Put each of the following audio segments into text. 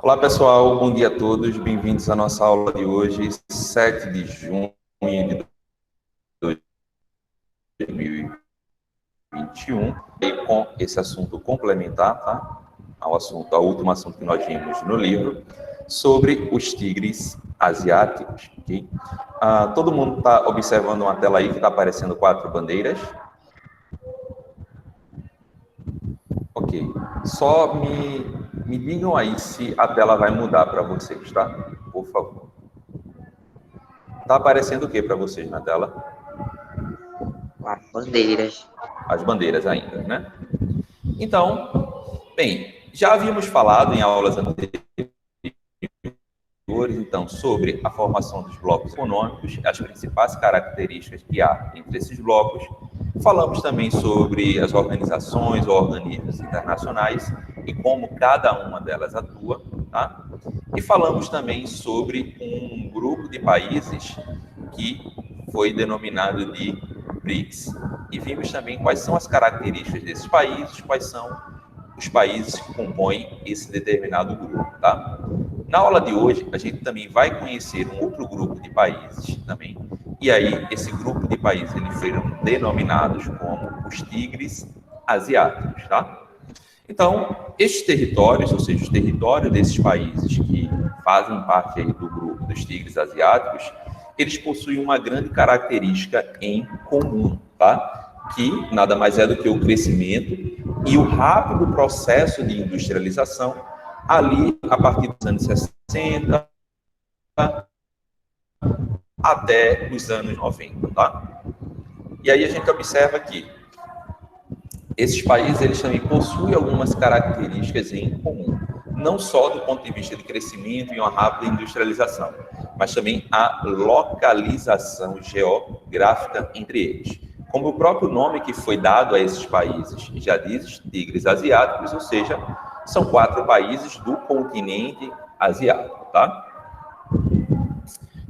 Olá, pessoal. Bom dia a todos. Bem-vindos à nossa aula de hoje, 7 de junho de 2021, e com esse assunto complementar, tá? Ao último assunto que nós vimos no livro, sobre os tigres asiáticos, ok? Todo mundo está observando uma tela aí que está aparecendo 4 bandeiras. Ok. Só me digam aí se a tela vai mudar para vocês, tá? Por favor. Tá aparecendo o que para vocês na tela? As bandeiras. As bandeiras ainda, né? Então, bem, já havíamos falado em aulas anteriores, então, sobre a formação dos blocos econômicos, as principais características que há entre esses blocos. Falamos também sobre as organizações ou organismos internacionais e como cada uma delas atua, tá? E falamos também sobre um grupo de países que foi denominado de BRICS. E vimos também quais são as características desses países, quais são os países que compõem esse determinado grupo, tá? Na aula de hoje, a gente também vai conhecer um outro grupo de países também. E aí, esse grupo de países, eles foram denominados como os tigres asiáticos, tá? Então, estes territórios, ou seja, os territórios desses países que fazem parte aí do grupo dos tigres asiáticos, eles possuem uma grande característica em comum, tá? Que nada mais é do que o crescimento e o rápido processo de industrialização ali a partir dos anos 60 até os anos 90, tá? E aí a gente observa que esses países, eles também possuem algumas características em comum, não só do ponto de vista de crescimento e uma rápida industrialização, mas também a localização geográfica entre eles. Como o próprio nome que foi dado a esses países já diz, tigres asiáticos, ou seja, são 4 países do continente asiático, tá?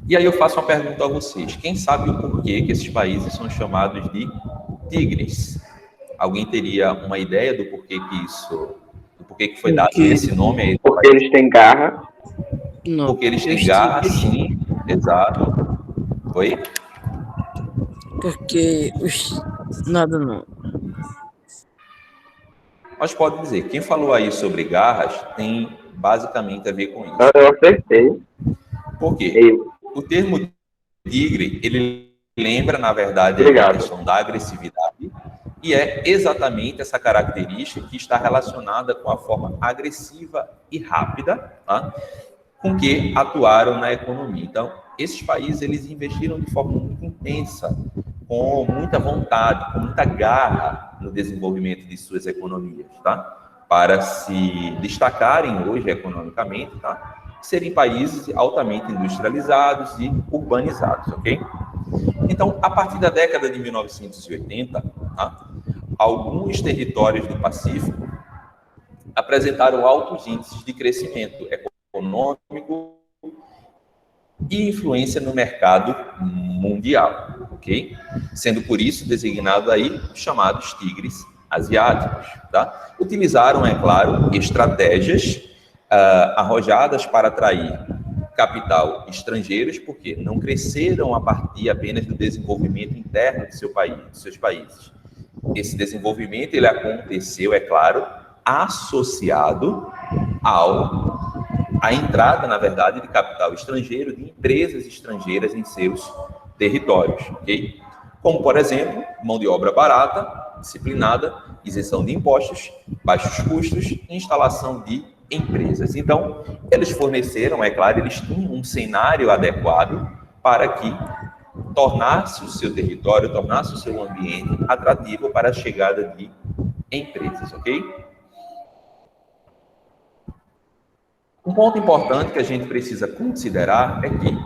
E aí eu faço uma pergunta a vocês. Quem sabe o porquê que esses países são chamados de tigres? Alguém teria uma ideia do porquê que foi dado esse nome aí? Porque eles têm garra. Não, porque eles têm garra, sim, exato. Oi? Porque os... Nada não. Mas pode dizer, quem falou aí sobre garras tem basicamente a ver com isso. Eu acertei. Por quê? Eu. O termo tigre, ele lembra, na verdade, a questão da agressividade, e é exatamente essa característica que está relacionada com a forma agressiva e rápida, tá? Com que atuaram na economia. Então, esses países, eles investiram de forma muito intensa, com muita vontade, com muita garra no desenvolvimento de suas economias, tá? Para se destacarem hoje economicamente, tá? Serem países altamente industrializados e urbanizados, ok? Então, a partir da década de 1980, tá? Alguns territórios do Pacífico apresentaram altos índices de crescimento econômico e influência no mercado mundial, ok? Sendo por isso designado aí chamados tigres asiáticos, tá? Utilizaram, é claro, estratégias arrojadas para atrair capital estrangeiros, porque não cresceram a partir apenas do desenvolvimento interno de seus países. Esse desenvolvimento, ele aconteceu, é claro, associado à entrada, na verdade, de capital estrangeiro, de empresas estrangeiras em seus territórios, ok? Como, por exemplo, mão de obra barata, disciplinada, isenção de impostos, baixos custos e instalação de empresas. Então, eles forneceram, é claro, eles tinham um cenário adequado para que tornasse o seu território, tornasse o seu ambiente atrativo para a chegada de empresas, ok? Um ponto importante que a gente precisa considerar é que,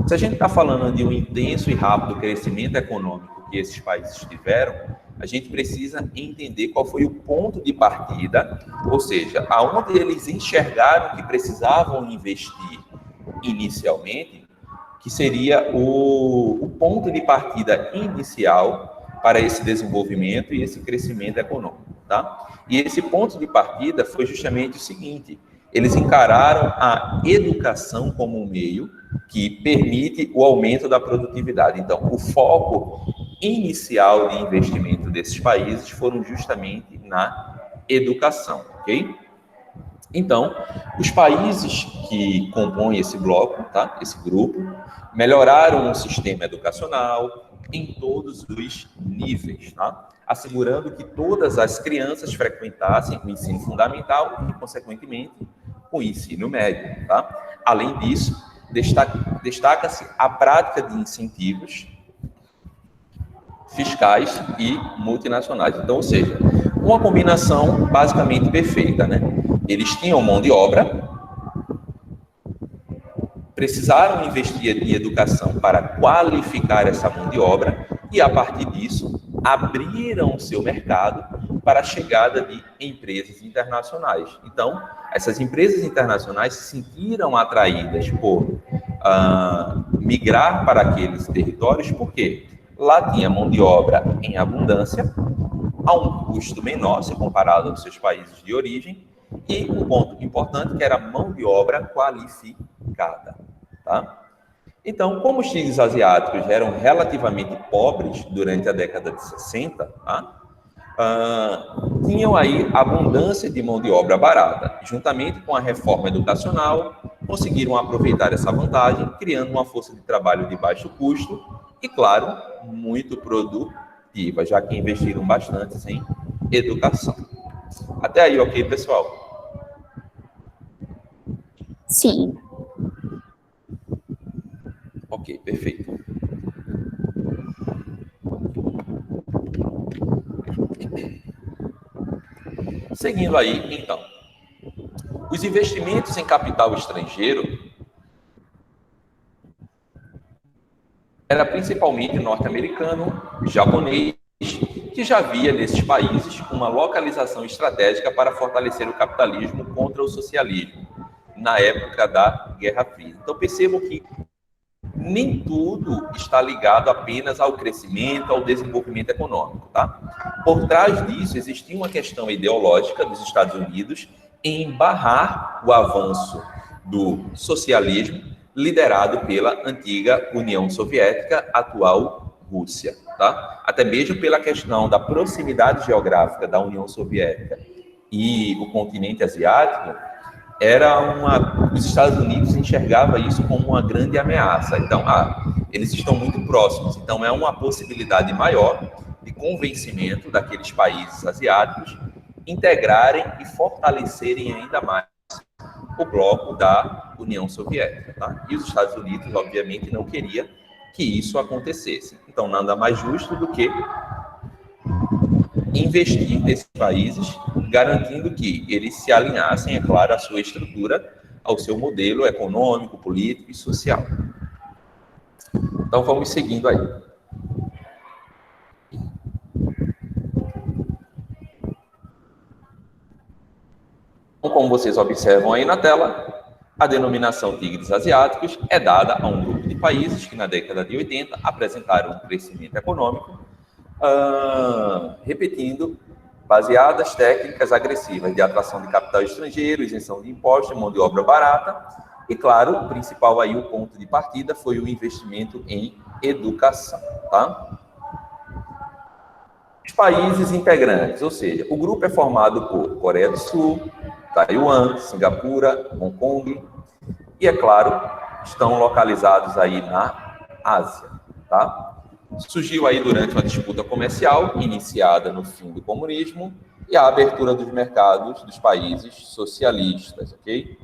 se a gente está falando de um intenso e rápido crescimento econômico que esses países tiveram, a gente precisa entender qual foi o ponto de partida, ou seja, aonde eles enxergaram que precisavam investir inicialmente, que seria o ponto de partida inicial para esse desenvolvimento e esse crescimento econômico, tá? E esse ponto de partida foi justamente o seguinte: Eles encararam a educação como um meio que permite o aumento da produtividade. Então, o foco inicial de investimento desses países foram justamente na educação, ok? Então, os países que compõem esse bloco, tá? Esse grupo, melhoraram o sistema educacional em todos os níveis, tá? Assegurando que todas as crianças frequentassem o ensino fundamental e, consequentemente, o ensino médio, tá? Além disso, destaca-se a prática de incentivos fiscais e multinacionais. Então, ou seja, uma combinação basicamente perfeita, né? Eles tinham mão de obra, precisaram investir em educação para qualificar essa mão de obra e, a partir disso, abriram o seu mercado para a chegada de empresas internacionais. Então, essas empresas internacionais se sentiram atraídas por migrar para aqueles territórios, porque lá tinha mão de obra em abundância, a um custo menor, se comparado aos seus países de origem, e um ponto importante, que era mão de obra qualificada. Tá? Então, como os tigres asiáticos eram relativamente pobres durante a década de 60, tá? Tinham aí abundância de mão de obra barata. Juntamente com a reforma educacional, conseguiram aproveitar essa vantagem, criando uma força de trabalho de baixo custo e, claro, muito produtiva, já que investiram bastante em educação. Até aí, ok, pessoal? Sim. Ok, perfeito. Seguindo aí, então, os investimentos em capital estrangeiro era principalmente norte-americano, japonês, que já havia nesses países uma localização estratégica para fortalecer o capitalismo contra o socialismo na época da Guerra Fria. Então percebam que nem tudo está ligado apenas ao crescimento, ao desenvolvimento econômico, tá? Por trás disso, existia uma questão ideológica dos Estados Unidos em barrar o avanço do socialismo liderado pela antiga União Soviética, atual Rússia, tá? Até mesmo pela questão da proximidade geográfica da União Soviética e o continente asiático, os Estados Unidos enxergava isso como uma grande ameaça. Então, eles estão muito próximos. Então, é uma possibilidade maior de convencimento daqueles países asiáticos integrarem e fortalecerem ainda mais o bloco da União Soviética, tá? E os Estados Unidos, obviamente, não queria que isso acontecesse. Então, nada mais justo do que investir nesses países, garantindo que eles se alinhassem, é claro, à sua estrutura, ao seu modelo econômico, político e social. Então, vamos seguindo aí. Como vocês observam aí na tela, a denominação tigres asiáticos é dada a um grupo de países que, na década de 80, apresentaram um crescimento econômico, repetindo, baseadas técnicas agressivas de atração de capital estrangeiro, isenção de impostos, mão de obra barata, e, claro, o principal aí, o ponto de partida, foi o investimento em educação, tá? Os países integrantes, ou seja, o grupo é formado por Coreia do Sul, Taiwan, Singapura, Hong Kong, e, é claro, estão localizados aí na Ásia, tá? Surgiu aí durante uma disputa comercial, iniciada no fim do comunismo, e a abertura dos mercados dos países socialistas, ok?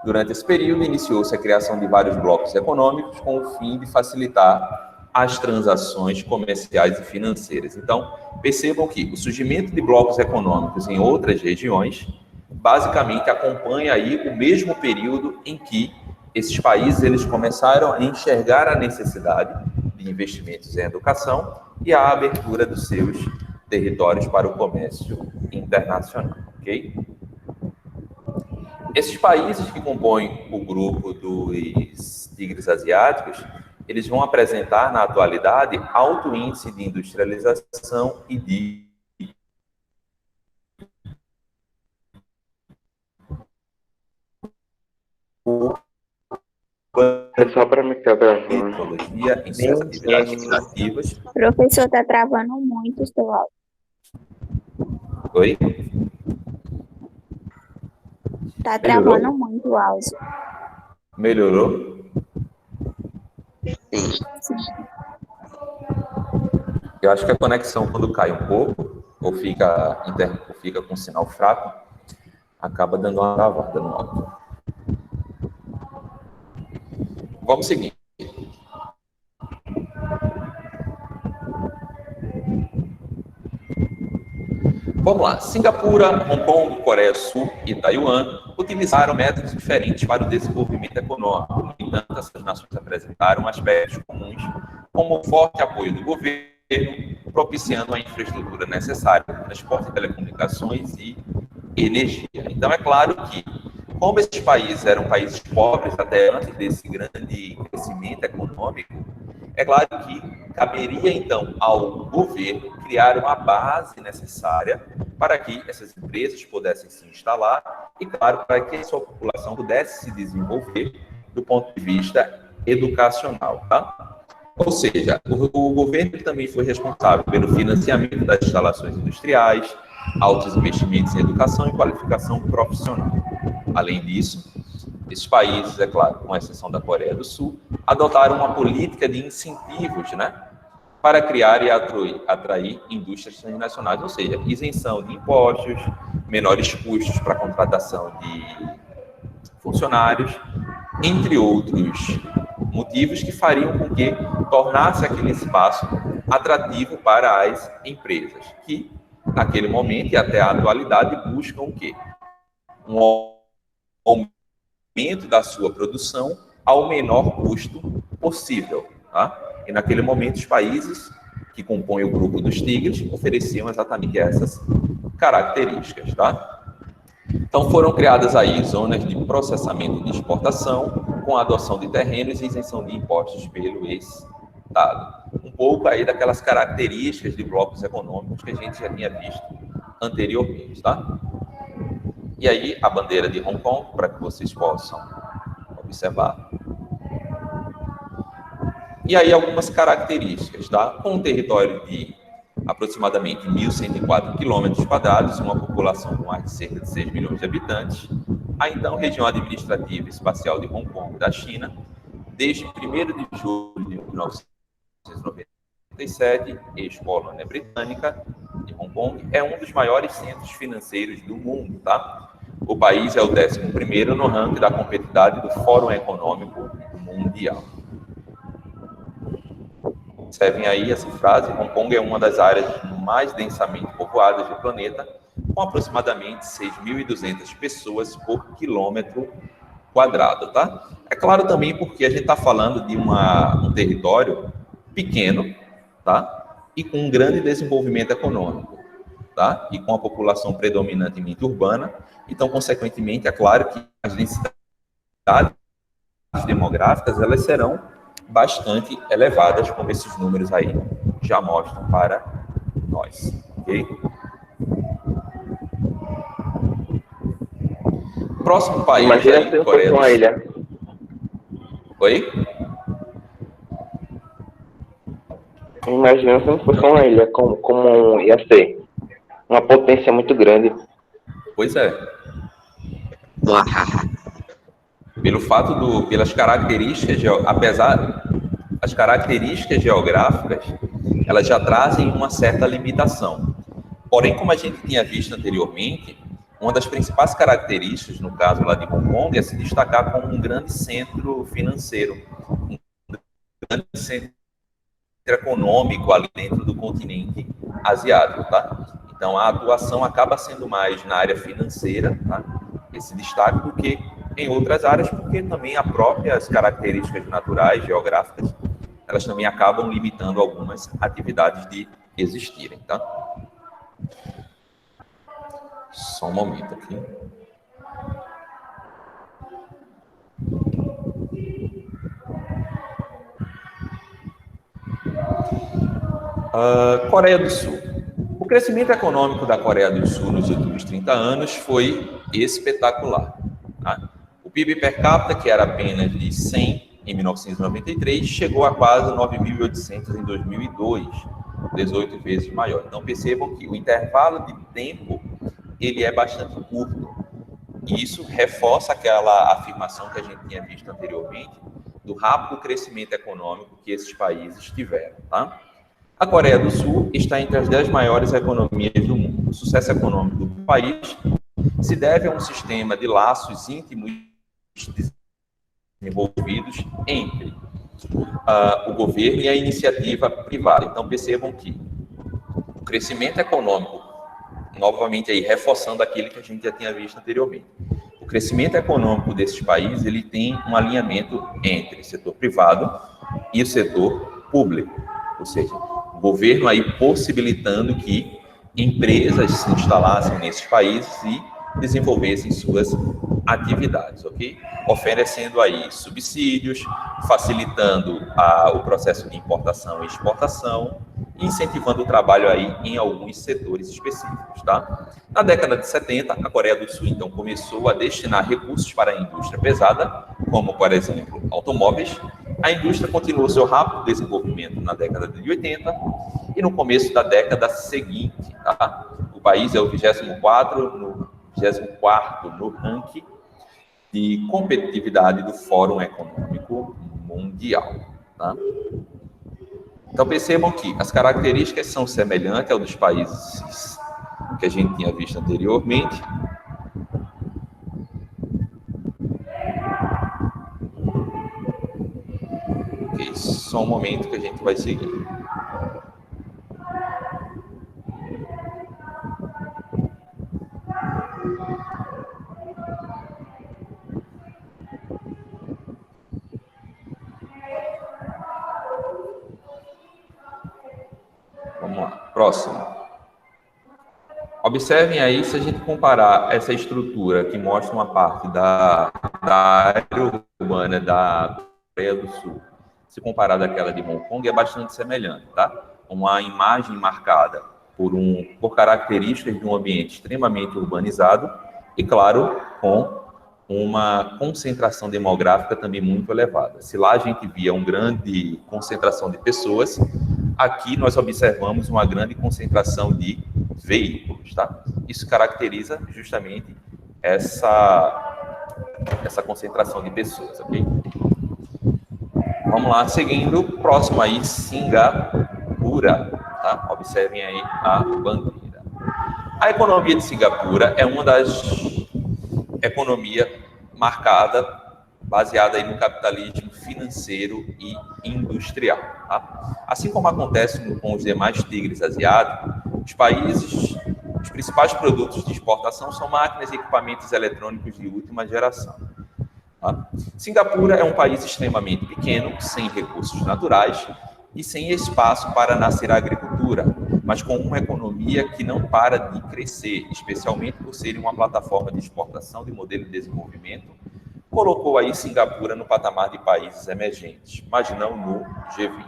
Durante esse período, iniciou-se a criação de vários blocos econômicos com o fim de facilitar as transações comerciais e financeiras. Então, percebam que o surgimento de blocos econômicos em outras regiões basicamente acompanha aí o mesmo período em que esses países eles começaram a enxergar a necessidade de investimentos em educação e a abertura dos seus territórios para o comércio internacional, ok? Esses países que compõem o grupo dos tigres asiáticos, eles vão apresentar, na atualidade, alto índice de industrialização e de É só para me cadastrar. tecnologia em suas atividades inativas. Professor, tá travando muito o seu áudio. Oi? Tá Melhorou? travando muito o áudio. Melhorou? Sim. Eu acho que a conexão, quando cai um pouco, ou fica com sinal fraco, acaba dando uma travada no áudio. Vamos seguir. Vamos lá. Singapura, Hong Kong, Coreia do Sul e Taiwan utilizaram métodos diferentes para o desenvolvimento econômico. No entanto, essas nações apresentaram aspectos comuns, como o forte apoio do governo, propiciando a infraestrutura necessária para transporte, telecomunicações e energia. Então, é claro que, como esses países eram países pobres até antes desse grande crescimento econômico, é claro que caberia, então, ao governo criar uma base necessária para que essas empresas pudessem se instalar e, claro, para que a sua população pudesse se desenvolver do ponto de vista educacional, tá? Ou seja, o governo também foi responsável pelo financiamento das instalações industriais, altos investimentos em educação e qualificação profissional. Além disso, esses países, é claro, com exceção da Coreia do Sul, adotaram uma política de incentivos, né, para criar e atrair indústrias transnacionais, ou seja, isenção de impostos, menores custos para a contratação de funcionários, entre outros motivos que fariam com que tornasse aquele espaço atrativo para as empresas, que, naquele momento e até a atualidade, buscam o quê? Um aumento da sua produção ao menor custo possível, tá? E naquele momento os países que compõem o grupo dos tigres ofereciam exatamente essas características, tá? Então foram criadas aí zonas de processamento de exportação com a adoção de terrenos e isenção de impostos pelo Estado. Um pouco aí daquelas características de blocos econômicos que a gente já tinha visto anteriormente, tá? E aí, a bandeira de Hong Kong, para que vocês possam observar. E aí, algumas características, tá? Com um território de aproximadamente 1.104 quilômetros quadrados, uma população com mais de cerca de 6 milhões de habitantes, a então região administrativa e espacial de Hong Kong da China, desde 1º de julho de 1997, ex-colônia britânica de Hong Kong, é um dos maiores centros financeiros do mundo, tá? O país é o 11º no ranking da competitividade do Fórum Econômico Mundial. Observem aí essa frase: Hong Kong é uma das áreas mais densamente povoadas do planeta, com aproximadamente 6.200 pessoas por quilômetro quadrado, tá? É claro também porque a gente está falando de um território pequeno, tá? E com um grande desenvolvimento econômico, tá? E com a população predominantemente urbana. Então, consequentemente, é claro que as densidades demográficas, elas serão bastante elevadas, como esses números aí já mostram para nós, ok? Próximo país, Imagina aí, se Coreia fosse do uma Sul. ilha. Oi? Imagina se não fosse uma ilha, como ia ser. Uma potência muito grande. Pois é. Pelo fato pelas características, as características geográficas, elas já trazem uma certa limitação. Porém, como a gente tinha visto anteriormente, uma das principais características, no caso lá de Hong Kong, é se destacar como um grande centro financeiro, um grande centro econômico ali dentro do continente asiático, tá? Então, a atuação acaba sendo mais na área financeira, tá? Esse destaque, do que em outras áreas, porque também as próprias características naturais, geográficas, elas também acabam limitando algumas atividades de existirem, tá? Só um momento aqui. Coreia do Sul. O crescimento econômico da Coreia do Sul nos últimos 30 anos foi espetacular, tá? O PIB per capita, que era apenas de 100 em 1993, chegou a quase 9.800 em 2002, 18 vezes maior. Então, percebam que o intervalo de tempo ele é bastante curto. E isso reforça aquela afirmação que a gente tinha visto anteriormente do rápido crescimento econômico que esses países tiveram. Tá? A Coreia do Sul está entre as 10 maiores economias do mundo. O sucesso econômico do país se deve a um sistema de laços íntimos desenvolvidos entre o governo e a iniciativa privada. Então, percebam que o crescimento econômico, novamente aí reforçando aquilo que a gente já tinha visto anteriormente, o crescimento econômico desses países ele tem um alinhamento entre o setor privado e o setor público, ou seja, o governo aí possibilitando que empresas se instalassem nesses países e desenvolvessem suas atividades, ok? Oferecendo aí subsídios, facilitando o processo de importação e exportação, e incentivando o trabalho aí em alguns setores específicos, tá? Na década de 70, a Coreia do Sul, então, começou a destinar recursos para a indústria pesada, como, por exemplo, automóveis. A indústria continuou seu rápido desenvolvimento na década de 80 e no começo da década seguinte, tá? O país é o 24º no ranking de competitividade do Fórum Econômico Mundial, tá? Então, percebam que as características são semelhantes ao dos países que a gente tinha visto anteriormente. Ok, só um momento que a gente vai seguir. Vamos lá, próximo. Observem aí, se a gente comparar essa estrutura que mostra uma parte da área urbana da Coreia do Sul, se comparar daquela de Hong Kong, é bastante semelhante, tá? Uma imagem marcada por características de um ambiente extremamente urbanizado e, claro, com uma concentração demográfica também muito elevada. Se lá a gente via uma grande concentração de pessoas, aqui nós observamos uma grande concentração de veículos, tá? Isso caracteriza justamente essa concentração de pessoas, ok? Vamos lá, seguindo, próximo aí, Singapura, tá? Observem aí a bandeira. A economia de Singapura é uma das economias baseada aí no capitalismo financeiro e industrial, tá? Assim como acontece com os demais tigres asiáticos, os principais produtos de exportação são máquinas e equipamentos eletrônicos de última geração. Tá? Singapura é um país extremamente pequeno, sem recursos naturais e sem espaço para nascer a agricultura, mas com uma economia que não para de crescer, especialmente por ser uma plataforma de exportação de modelo de desenvolvimento, colocou aí Singapura no patamar de países emergentes, mas não no G20.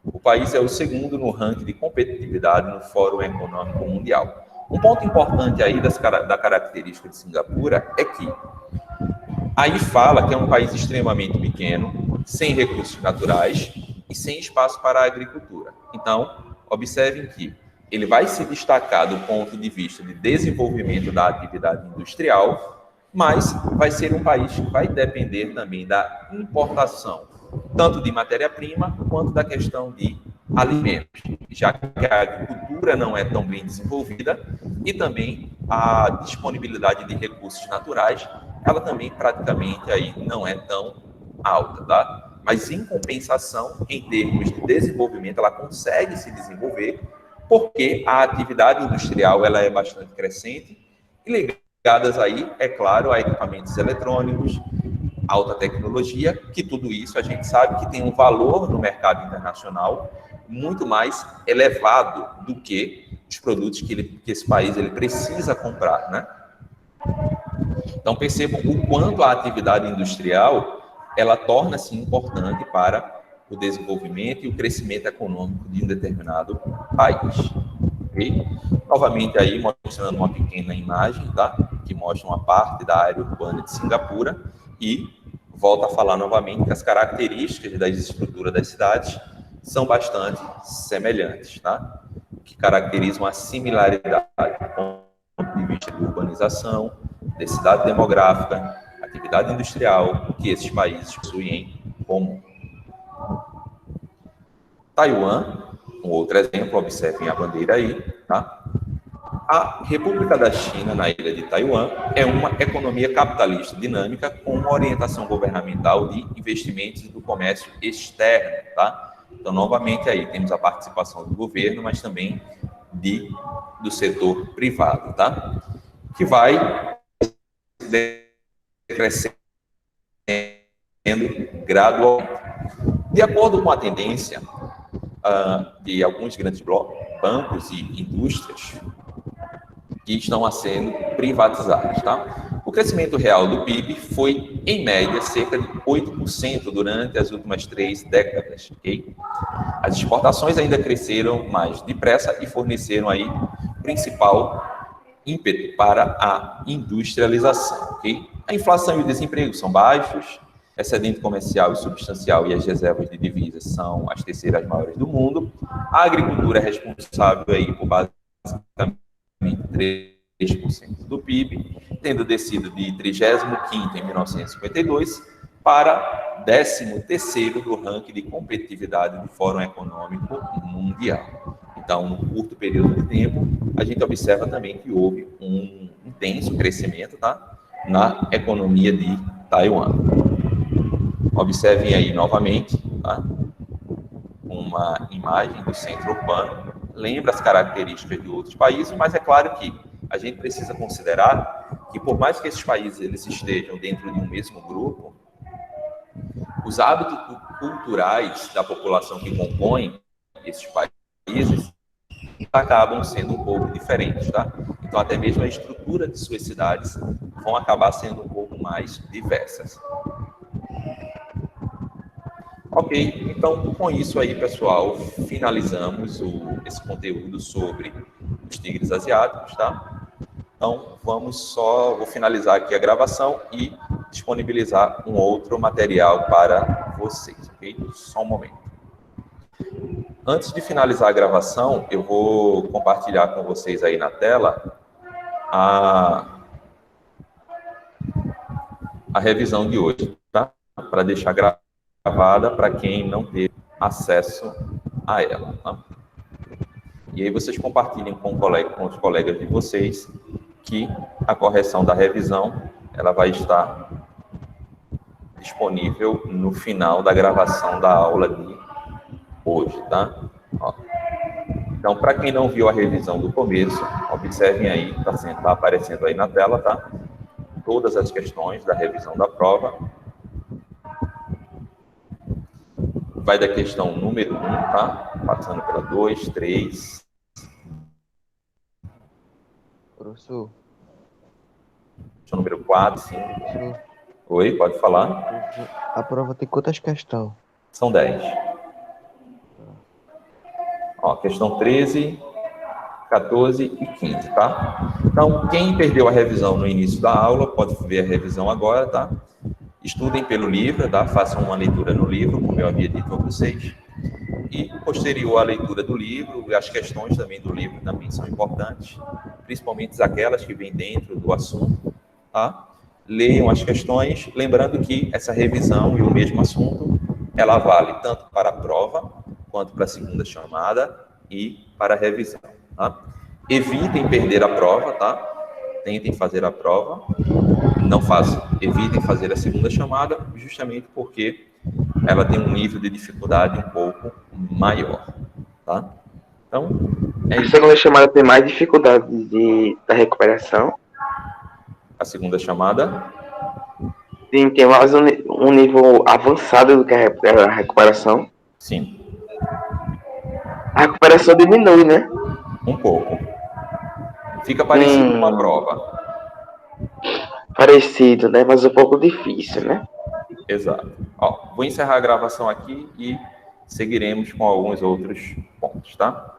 O país é o segundo no ranking de competitividade no Fórum Econômico Mundial. Um ponto importante aí da característica de Singapura é que aí fala que é um país extremamente pequeno, sem recursos naturais e sem espaço para a agricultura. Então, observem que ele vai se destacar do ponto de vista de desenvolvimento da atividade industrial, mas vai ser um país que vai depender também da importação, tanto de matéria-prima quanto da questão de alimentos, já que a agricultura não é tão bem desenvolvida e também a disponibilidade de recursos naturais, ela também praticamente aí não é tão alta, tá? Mas em compensação, em termos de desenvolvimento, ela consegue se desenvolver porque a atividade industrial ela é bastante crescente e ligadas aí, é claro, a equipamentos eletrônicos, alta tecnologia, que tudo isso a gente sabe que tem um valor no mercado internacional muito mais elevado do que os produtos que esse país ele precisa comprar, né? Então percebam o quanto a atividade industrial ela torna-se importante para o desenvolvimento e o crescimento econômico de um determinado país. Okay? Novamente aí mostrando uma pequena imagem, tá? Que mostra uma parte da área urbana de Singapura e volto a falar novamente que as características da estrutura das cidades são bastante semelhantes, tá? O que caracteriza uma similaridade do ponto de vista de urbanização, densidade demográfica, atividade industrial, que esses países possuem em comum. Taiwan, um outro exemplo, observem a bandeira aí, tá? A República da China, na ilha de Taiwan, é uma economia capitalista dinâmica com uma orientação governamental de investimentos do comércio externo, tá? Então, novamente, aí temos a participação do governo, mas também do setor privado, tá? Que vai crescendo gradualmente. De acordo com a tendência de alguns grandes bancos e indústrias que estão a sendo privatizados, tá? O crescimento real do PIB foi, em média, cerca de 8% durante as últimas 3 décadas, ok? As exportações ainda cresceram mais depressa e forneceram aí o principal ímpeto para a industrialização, ok? A inflação e o desemprego são baixos, excedente comercial e substancial e as reservas de divisas são as terceiras maiores do mundo. A agricultura é responsável aí por basicamente 3% do PIB, tendo descido de 35º em 1952 para 13º do ranking de competitividade do Fórum Econômico Mundial. Então, num curto período de tempo, a gente observa também que houve um intenso crescimento, tá, na economia de Taiwan. Observem aí novamente, tá, uma imagem do centro urbano. Lembra as características de outros países, mas é claro que a gente precisa considerar que, por mais que esses países eles estejam dentro de um mesmo grupo, os hábitos culturais da população que compõem esses países acabam sendo um pouco diferentes, tá? Então, até mesmo a estrutura de suas cidades vão acabar sendo um pouco mais diversas. Ok, então com isso aí, pessoal, finalizamos esse conteúdo sobre os tigres asiáticos, tá? Então, vou finalizar aqui a gravação e disponibilizar um outro material para vocês, ok? Só um momento. Antes de finalizar a gravação, eu vou compartilhar com vocês aí na tela a revisão de hoje, tá? Para deixar gravada para quem não teve acesso a ela, tá? E aí vocês compartilhem com os colegas de vocês que a correção da revisão ela vai estar disponível no final da gravação da aula de hoje, tá? Ó. Então, para quem não viu a revisão do começo, observem aí, tá aparecendo aí na tela, tá? Todas as questões da revisão da prova. Vai da questão número 1, tá? Passando pela 2, 3. Professor. Questão número 4, 5. Professor. Oi, pode falar? A prova tem quantas questões? São 10. Ó, questão 13, 14 e 15, tá? Então, quem perdeu a revisão no início da aula, pode ver a revisão agora, tá? Estudem pelo livro, tá? Façam uma leitura no livro, como eu havia dito a vocês. E, posterior à leitura do livro, as questões também do livro também são importantes, principalmente aquelas que vêm dentro do assunto, tá? Leiam as questões, lembrando que essa revisão e o mesmo assunto, ela vale tanto para a prova, quanto para a segunda chamada e para a revisão, tá? Evitem perder a prova, tá? Tentem fazer a prova, não façam, evitem fazer a segunda chamada, justamente porque ela tem um nível de dificuldade um pouco maior, tá? Então, é isso. A segunda chamada tem mais dificuldade da recuperação. A segunda chamada? Sim, tem mais um nível avançado do que a recuperação. Sim. A recuperação diminui, né? Um pouco. Fica parecido com uma prova. Parecido, né? Mas um pouco difícil, né? Exato. Ó, vou encerrar a gravação aqui e seguiremos com alguns outros pontos, tá?